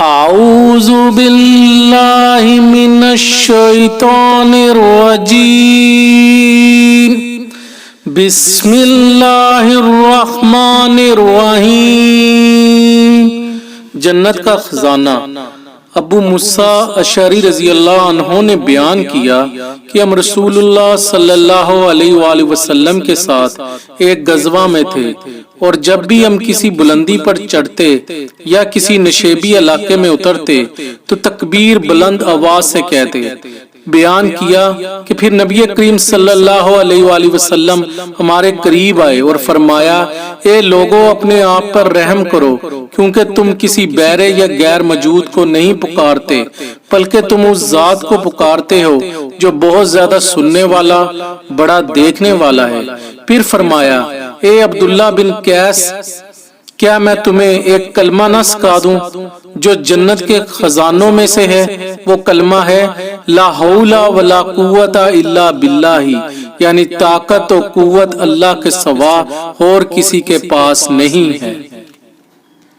اعوذ باللہ من الشیطان الرجیم بسم اللہ الرحمن الرحیم۔ جنت کا خزانہ۔ ابو موسیٰ اشعری رضی اللہ عنہ نے بیان کیا کہ ہم رسول اللہ صلی اللہ علیہ وآلہ وسلم کے ساتھ ایک غزوہ میں تھے، اور جب بھی ہم کسی بلندی پر چڑھتے یا کسی نشیبی علاقے میں اترتے تو تکبیر بلند آواز سے کہتے۔ بیان کیا کہ پھر نبی کریم صلی اللہ علیہ وآلہ وسلم ہمارے قریب آئے اور فرمایا، اے لوگوں، اپنے آپ پر رحم کرو، کیونکہ تم کسی بہرے یا غیر موجود کو نہیں پکارتے، بلکہ تم اس ذات کو پکارتے ہو جو بہت زیادہ سننے والا، بڑا دیکھنے والا ہے۔ پھر فرمایا، اے عبداللہ بن قیس، کیا میں تمہیں ایک کلمہ نہ سکھا دوں جو جنت کے خزانوں میں سے ہے؟ وہ کلمہ ہے لا حول ولا قوت الا باللہ، یعنی طاقت و قوت اللہ کے سوا اور کسی کے پاس نہیں ہے۔